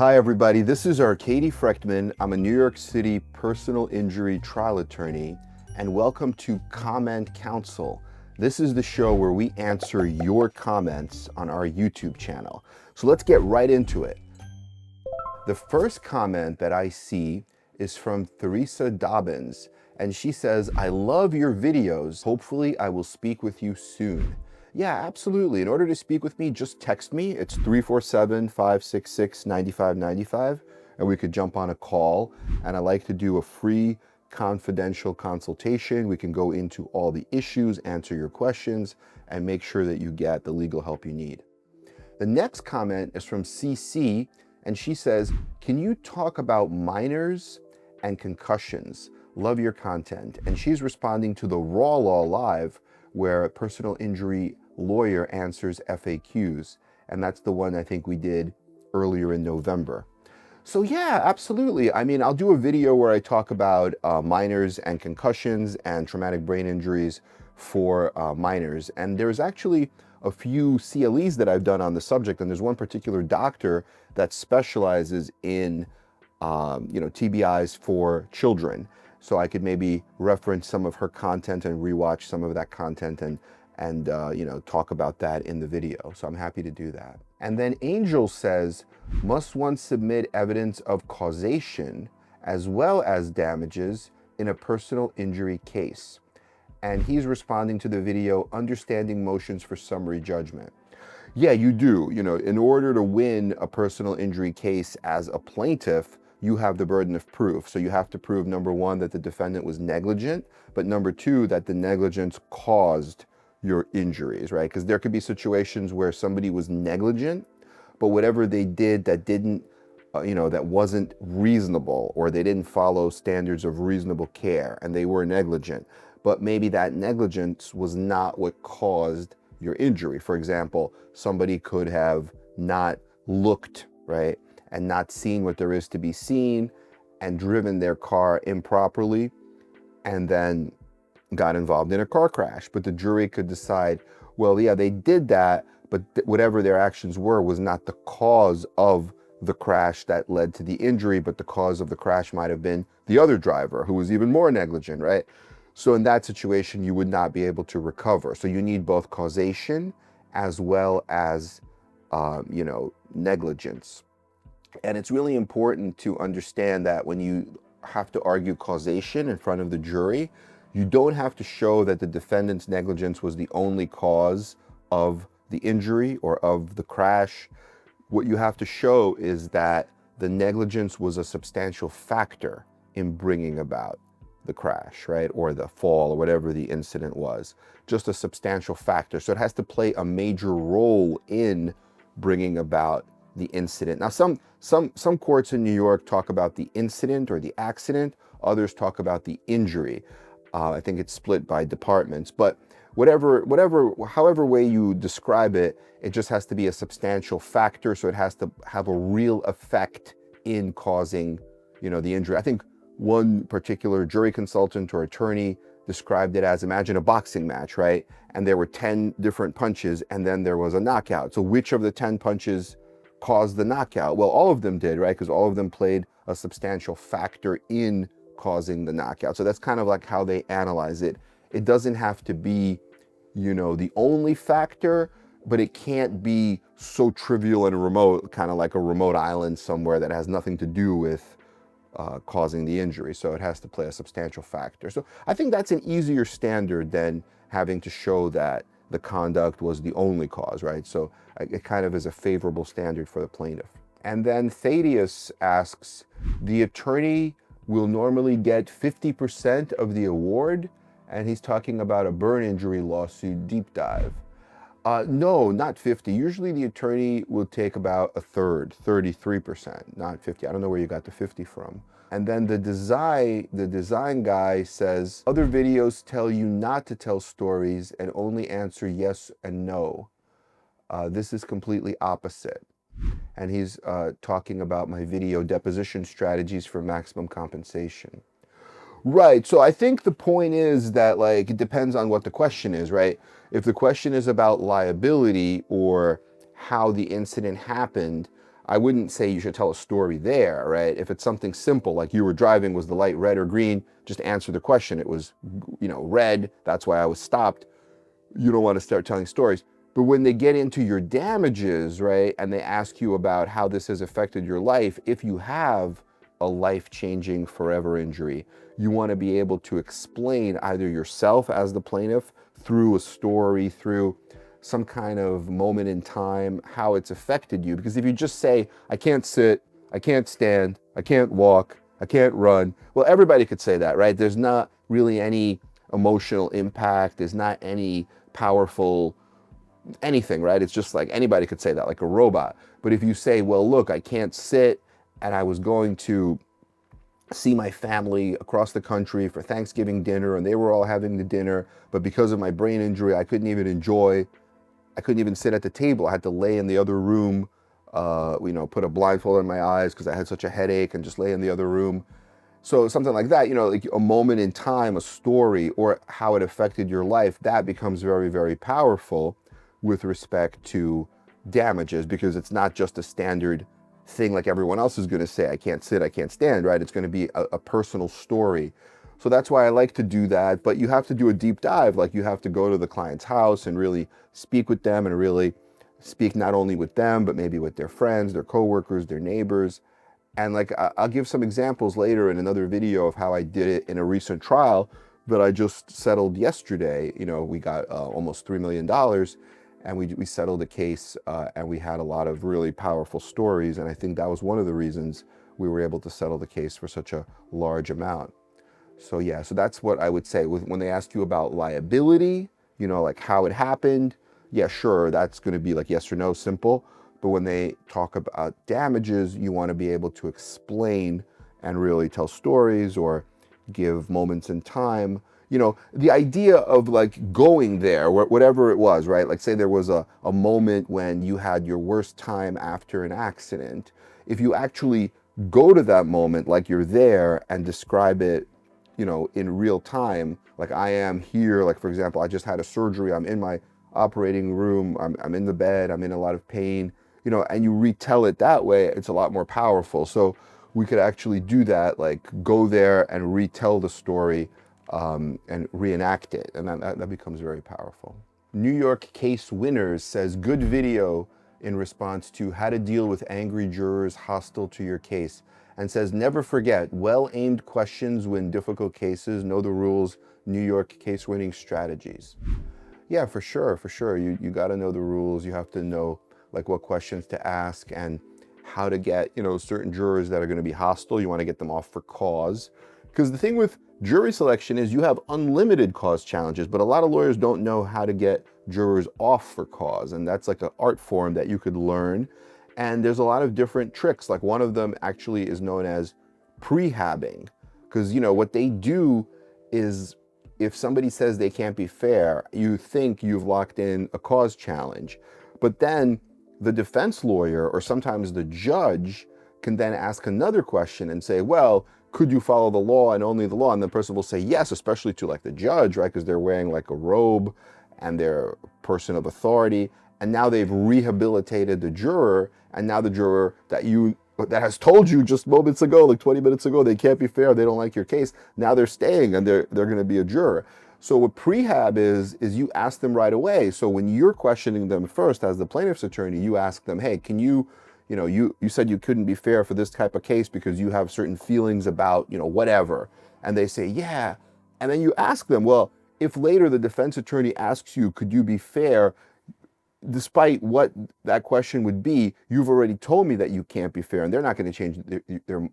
Hi everybody, this is Arkady Frekhtman. I'm a New York City personal injury trial attorney, and welcome to Comment Counsel. This is the show where we answer your comments on our YouTube channel. So let's get right into it. The first comment that I see is from Theresa Dobbins, and she says, "I love your videos. Hopefully I will speak with you soon." Yeah, absolutely. In order to speak with me, just text me. It's 347-566-9595, and we could jump on a call. And I like to do a free confidential consultation. We can go into all the issues, answer your questions, and make sure that you get the legal help you need. The next comment is from CC, and she says, "Can you talk about minors and concussions? Love your content." And she's responding to the Raw Law Live, where a personal injury lawyer answers FAQs. And that's the one I think we did earlier in November. So yeah, absolutely. I mean, I'll do a video where I talk about minors and concussions and traumatic brain injuries for minors. And there's actually a few CLEs that I've done on the subject. And there's one particular doctor that specializes in TBIs for children. So I could maybe reference some of her content and rewatch some of that content and talk about that in the video. So I'm happy to do that. And then Angel says, "Must one submit evidence of causation as well as damages in a personal injury case?" And he's responding to the video, "Understanding motions for summary judgment." Yeah, you do. In order to win a personal injury case as a plaintiff, you have the burden of proof. So you have to prove, number one, that the defendant was negligent, but number two, that the negligence caused your injuries, right? Because there could be situations where somebody was negligent, but whatever they did that didn't, that wasn't reasonable, or they didn't follow standards of reasonable care, and they were negligent. But maybe that negligence was not what caused your injury. For example, somebody could have not looked, right, and not seen what there is to be seen, and driven their car improperly, and then got involved in a car crash. But the jury could decide, well, yeah, they did that, but whatever their actions were was not the cause of the crash that led to the injury, but the cause of the crash might have been the other driver who was even more negligent, right? So in that situation, you would not be able to recover. So you need both causation as well as, negligence. And it's really important to understand that when you have to argue causation in front of the jury, you don't have to show that the defendant's negligence was the only cause of the injury or of the crash. What you have to show is that the negligence was a substantial factor in bringing about the crash, right? Or the fall, or whatever the incident was. Just a substantial factor. So it has to play a major role in bringing about the incident. Now, some courts in New York talk about the incident or the accident. Others talk about the injury. I think it's split by departments, but however way you describe it, it just has to be a substantial factor. So it has to have a real effect in causing, the injury. I think one particular jury consultant or attorney described it as, imagine a boxing match, right? And there were 10 different punches, and then there was a knockout. So which of the 10 punches caused the knockout? Well, all of them did, right? Because all of them played a substantial factor in causing the knockout. So that's kind of like how they analyze it. It doesn't have to be, the only factor, but it can't be so trivial and remote, kind of like a remote island somewhere that has nothing to do with causing the injury. So it has to play a substantial factor. So I think that's an easier standard than having to show that the conduct was the only cause, right? So it kind of is a favorable standard for the plaintiff. And then Thaddeus asks, "The attorney will normally get 50% of the award?" And he's talking about a burn injury lawsuit deep dive. No, not 50. Usually the attorney will take about a third, 33%, not 50. I don't know where you got the 50 from. And then the design guy says, "Other videos tell you not to tell stories and only answer yes and no. This is completely opposite." And he's talking about my video, Deposition Strategies for Maximum Compensation. Right, so I think the point is that, it depends on what the question is, right? If the question is about liability or how the incident happened, I wouldn't say you should tell a story there, right? If it's something simple, like you were driving, was the light red or green? Just answer the question. It was, red. That's why I was stopped. You don't want to start telling stories. But when they get into your damages, right, and they ask you about how this has affected your life, if you have a life-changing forever injury, you want to be able to explain either yourself as the plaintiff through a story, through some kind of moment in time, how it's affected you. Because if you just say, I can't sit, I can't stand, I can't walk, I can't run, well, everybody could say that, right? There's not really any emotional impact. There's not any powerful anything, right? It's just like anybody could say that, like a robot. But if you say, well, look, I can't sit, and I was going to see my family across the country for Thanksgiving dinner, and they were all having the dinner, but because of my brain injury, I couldn't even sit at the table. I had to lay in the other room, put a blindfold on my eyes because I had such a headache, and just lay in the other room. So something like that, like a moment in time, a story, or how it affected your life, that becomes very, very powerful with respect to damages, because it's not just a standard thing like everyone else is going to say, I can't sit, I can't stand, right? It's going to be a personal story. So that's why I like to do that. But you have to do a deep dive. Like, you have to go to the client's house and really speak with them, and really speak not only with them, but maybe with their friends, their coworkers, their neighbors. And like, I'll give some examples later in another video of how I did it in a recent trial that I just settled yesterday. We got almost $3 million, and we settled a case, and we had a lot of really powerful stories. And I think that was one of the reasons we were able to settle the case for such a large amount. So yeah, so that's what I would say. When they ask you about liability, like how it happened, yeah, sure, that's going to be like yes or no, simple. But when they talk about damages, you want to be able to explain and really tell stories or give moments in time. The idea of like going there, whatever it was, right? Like, say there was a moment when you had your worst time after an accident. If you actually go to that moment, like you're there, and describe it, in real time, like I am here, like for example, I just had a surgery, I'm in my operating room, I'm in the bed, I'm in a lot of pain, and you retell it that way, it's a lot more powerful. So we could actually do that, like go there and retell the story, and reenact it, and that becomes very powerful. New York Case Winners says, good video in response to how to deal with angry jurors hostile to your case, and says, never forget, well-aimed questions win difficult cases, know the rules, New York case winning strategies. Yeah, for sure. You got to know the rules. You have to know like what questions to ask, and how to get, certain jurors that are going to be hostile. You want to get them off for cause. Because the thing with jury selection is you have unlimited cause challenges, but a lot of lawyers don't know how to get jurors off for cause. And that's like an art form that you could learn. And there's a lot of different tricks. Like, one of them actually is known as prehabbing. Because, what they do is, if somebody says they can't be fair, you think you've locked in a cause challenge. But then the defense lawyer, or sometimes the judge, can then ask another question and say, well, could you follow the law and only the law? And the person will say yes, especially to like the judge, right? Because they're wearing like a robe and they're a person of authority. And now they've rehabilitated the juror. And now the juror that has told you just moments ago, like 20 minutes ago, they can't be fair, they don't like your case, now they're staying and they're going to be a juror. So what prehab is you ask them right away. So when you're questioning them first as the plaintiff's attorney, you ask them, hey, can you said you couldn't be fair for this type of case because you have certain feelings about, whatever. And they say, yeah. And then you ask them, well, if later the defense attorney asks you, could you be fair, despite what that question would be, you've already told me that you can't be fair, and they're not going to change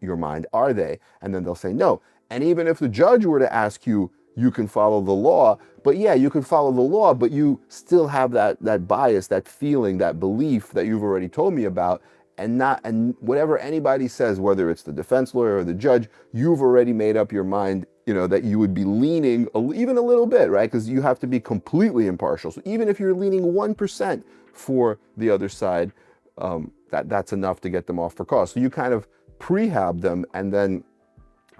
your mind, are they? And then they'll say no. And even if the judge were to ask you, you can follow the law, but yeah, you can follow the law, but you still have that bias, that feeling, that belief that you've already told me about, and whatever anybody says, whether it's the defense lawyer or the judge, you've already made up your mind, that you would be leaning even a little bit, right? Because you have to be completely impartial. So even if you're leaning 1% for the other side, that's enough to get them off for cause. So you kind of prehab them, and then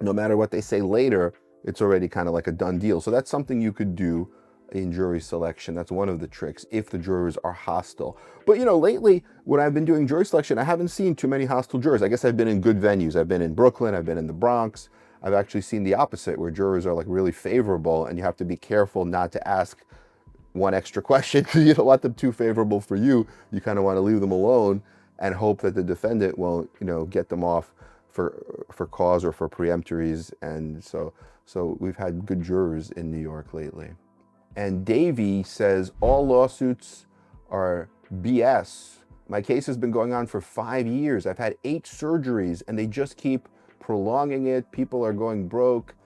no matter what they say later, it's already kind of like a done deal. So that's something you could do in jury selection. That's one of the tricks, if the jurors are hostile. But lately, when I've been doing jury selection, I haven't seen too many hostile jurors. I guess I've been in good venues. I've been in Brooklyn, I've been in the Bronx. I've actually seen the opposite, where jurors are like really favorable, and you have to be careful not to ask one extra question because you don't want them too favorable for you. You kind of want to leave them alone and hope that the defendant won't, get them off for cause or for preemptories. And so we've had good jurors in New York lately. And Davey says, all lawsuits are BS. My case has been going on for 5 years. I've had 8 surgeries and they just keep prolonging it. People are going broke.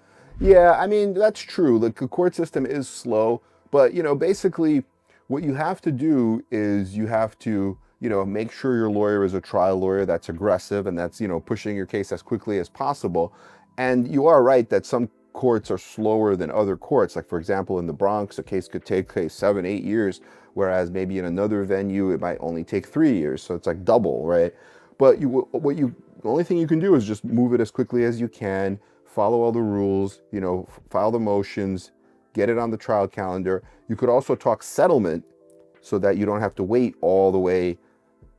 Yeah, I mean, that's true. The court system is slow, but basically what you have to do is you have to make sure your lawyer is a trial lawyer that's aggressive and that's pushing your case as quickly as possible. And you are right that some courts are slower than other courts. Like, for example, in the Bronx, a case could take 7-8 years, whereas maybe in another venue it might only take 3 years. So it's like double, right? But the only thing you can do is just move it as quickly as you can, follow all the rules, file the motions, get it on the trial calendar. You could also talk settlement so that you don't have to wait all the way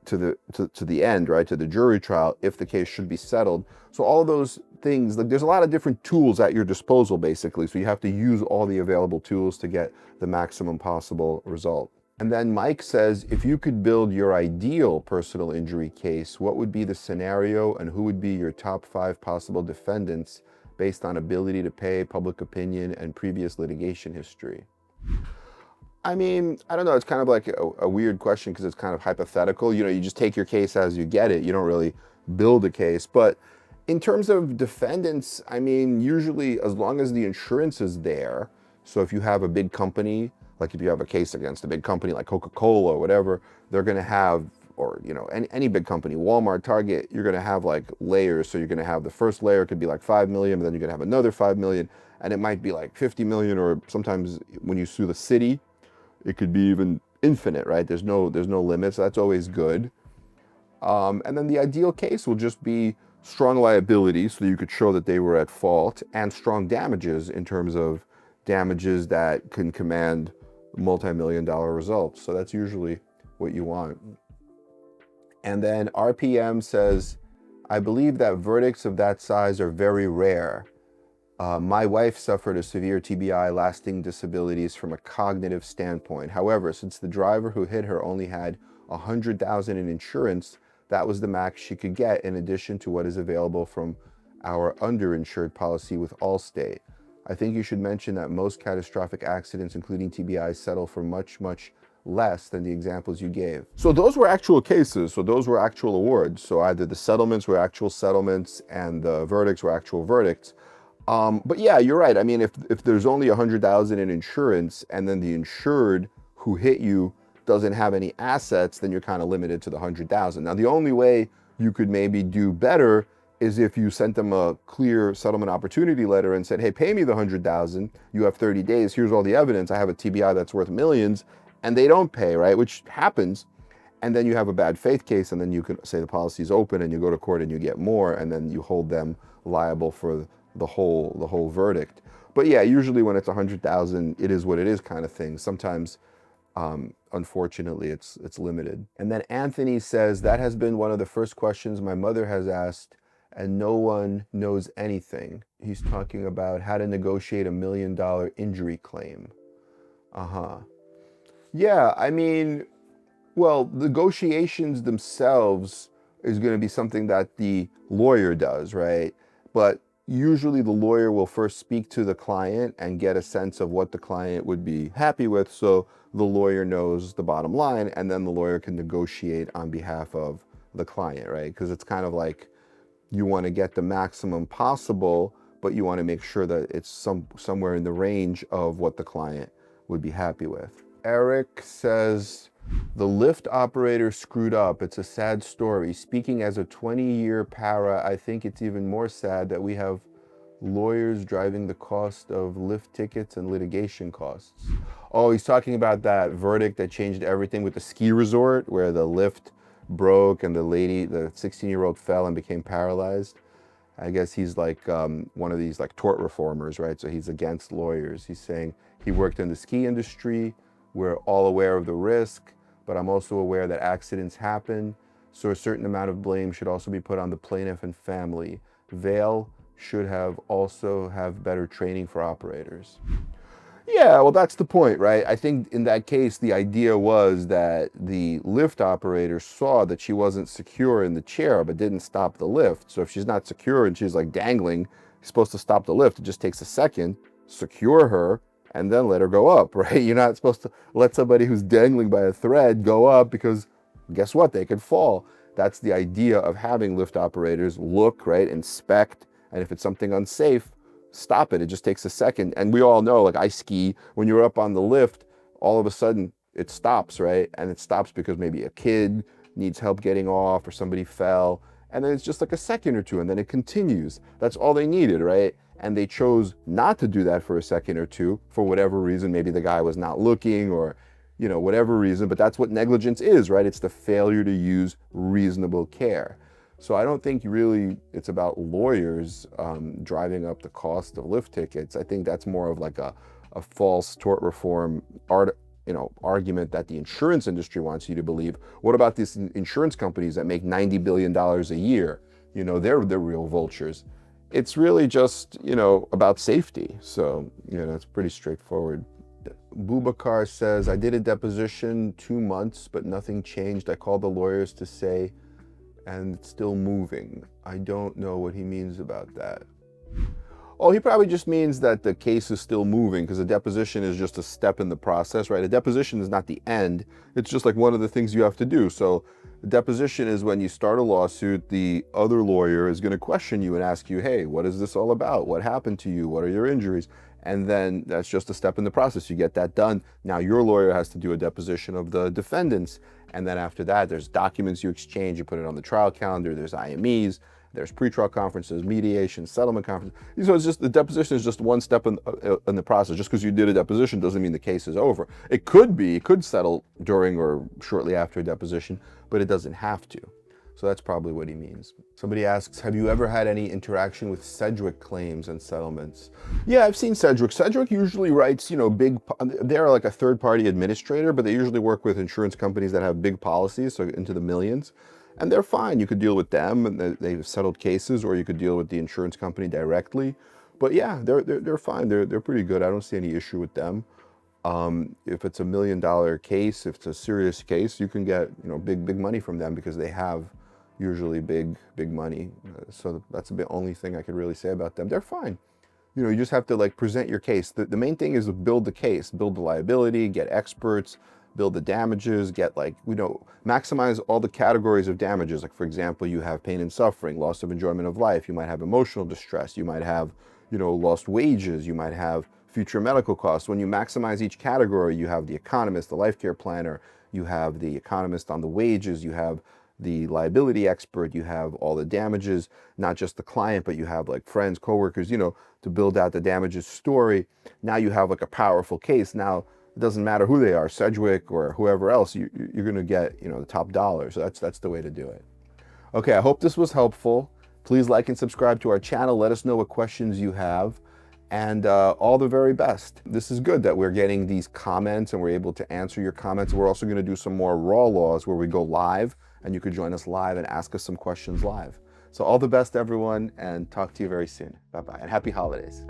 to the end, right, to the jury trial if the case should be settled. So all of those things, like, there's a lot of different tools at your disposal, basically. So you have to use all the available tools to get the maximum possible result. And then Mike says, if you could build your ideal personal injury case, what would be the scenario and who would be your top 5 possible defendants based on ability to pay, public opinion, and previous litigation history? I mean, I don't know. It's kind of like a weird question because it's kind of hypothetical. You just take your case as you get it. You don't really build a case. But in terms of defendants, I mean, usually as long as the insurance is there, so if you have a big company, like if you have a case against a big company like Coca-Cola or whatever, they're going to have, or any big company, Walmart, Target, you're going to have like layers. So you're going to have the first layer could be like 5 million, but then you're going to have another 5 million, and it might be like 50 million, or sometimes when you sue the city, it could be even infinite, right? There's no limit, so that's always good. And then the ideal case will just be strong liability, so you could show that they were at fault, and strong damages in terms of damages that can command multi-million-dollar results. So that's usually what you want. And then RPM says, I believe that verdicts of that size are very rare. My wife suffered a severe TBI, lasting disabilities from a cognitive standpoint. However, since the driver who hit her only had $100,000 in insurance, that was the max she could get in addition to what is available from our underinsured policy with Allstate. I think you should mention that most catastrophic accidents, including TBI, settle for much, much less than the examples you gave. So those were actual cases. So those were actual awards. So either the settlements were actual settlements and the verdicts were actual verdicts. But yeah, you're right. I mean, if there's only $100,000 in insurance and then the insured who hit you doesn't have any assets, then you're kind of limited to the $100,000. Now, the only way you could maybe do better is if you sent them a clear settlement opportunity letter and said, hey, pay me the $100,000. You have 30 days. Here's all the evidence. I have a TBI that's worth millions, and they don't pay, right? Which happens. And then you have a bad faith case, and then you can say the policy is open, and you go to court and you get more, and then you hold them liable for the whole verdict. But yeah, usually when it's 100,000, it is what it is kind of thing. Sometimes, unfortunately, it's limited. And then Anthony says, that has been one of the first questions my mother has asked, and no one knows anything. He's talking about how to negotiate $1 million injury claim. Yeah, I mean, well, negotiations themselves is going to be something that the lawyer does, right? But usually the lawyer will first speak to the client and get a sense of what the client would be happy with, so the lawyer knows the bottom line, and then the lawyer can negotiate on behalf of the client, right? Because it's kind of like you want to get the maximum possible, but you want to make sure that it's somewhere in the range of what the client would be happy with. Eric says, the lift operator screwed up. It's a sad story. Speaking as a 20-year para, I think it's even more sad that we have lawyers driving the cost of lift tickets and litigation costs. Oh, he's talking about that verdict that changed everything with the ski resort where the lift broke and the 16-year-old fell and became paralyzed. I guess he's like one of these like tort reformers, right? So he's against lawyers. He's saying he worked in the ski industry. We're all aware of the risk, but I'm also aware that accidents happen. So a certain amount of blame should also be put on the plaintiff and family. Vail should also have better training for operators. Yeah, well, that's the point, right? I think in that case, the idea was that the lift operator saw that she wasn't secure in the chair, but didn't stop the lift. So if she's not secure and she's like dangling, you're supposed to stop the lift. It just takes a second, secure her, and then let her go up, right? You're not supposed to let somebody who's dangling by a thread go up, because guess what? They could fall. That's the idea of having lift operators look, right, inspect, and if it's something unsafe, stop it. It just takes a second. And we all know, like I ski, when you're up on the lift, all of a sudden it stops, right? And it stops because maybe a kid needs help getting off or somebody fell. And then it's just like a second or two and then it continues. That's all they needed, right? And they chose not to do that for a second or two for whatever reason. Maybe the guy was not looking or, you know, whatever reason, but that's what negligence is, right? It's the failure to use reasonable care. So I don't think really it's about lawyers driving up the cost of lift tickets. I think that's more of like a false tort reform argument that the insurance industry wants you to believe. What about these insurance companies that make $90 billion a year? You know, they're the real vultures. It's really just, you know, about safety. So, you know, it's pretty straightforward. Bubakar says, I did a deposition 2 months, but nothing changed. I called the lawyers to say, and it's still moving. I don't know what he means about that. Oh, he probably just means that the case is still moving, because a deposition is just a step in the process, right? A deposition is not the end. It's just like one of the things you have to do. So the deposition is when you start a lawsuit, the other lawyer is going to question you and ask you, hey, what is this all about? What happened to you? What are your injuries? And then that's just a step in the process. You get that done. Now your lawyer has to do a deposition of the defendants. And then after that, there's documents you exchange. You put it on the trial calendar. There's IMEs. There's pretrial conferences, mediation, settlement conferences. So it's just, the deposition is just one step in the process. Just because you did a deposition doesn't mean the case is over. It could settle during or shortly after a deposition, but it doesn't have to. So that's probably what he means. Somebody asks, have you ever had any interaction with Sedgwick claims and settlements? Yeah, I've seen Sedgwick. Sedgwick usually writes, you know, they're like a third-party administrator, but they usually work with insurance companies that have big policies, so into the millions. And they're fine. You could deal with them, and they've settled cases, or you could deal with the insurance company directly. But yeah, they're fine. They're pretty good. I don't see any issue with them. If it's $1 million case, if it's a serious case, you can get, you know, big money from them because they have usually big money. So that's the only thing I could really say about them. They're fine. You know, you just have to like present your case. The main thing is to build the case, build the liability, get experts, build the damages, get like, you know, maximize all the categories of damages. Like for example, you have pain and suffering, loss of enjoyment of life. You might have emotional distress. You might have, you know, lost wages. You might have future medical costs. When you maximize each category, you have the economist, the life care planner, you have the economist on the wages, you have the liability expert, you have all the damages, not just the client, but you have like friends, coworkers, you know, to build out the damages story. Now you have like a powerful case. Now it doesn't matter who they are, Sedgwick or whoever else, you're going to get, you know, the top dollar. So that's the way to do it. Okay, I hope this was helpful. Please like and subscribe to our channel. Let us know what questions you have. And all the very best. This is good that we're getting these comments and we're able to answer your comments. We're also going to do some more raw laws where we go live, and you could join us live and ask us some questions live. So all the best, everyone, and talk to you very soon. Bye-bye, and happy holidays.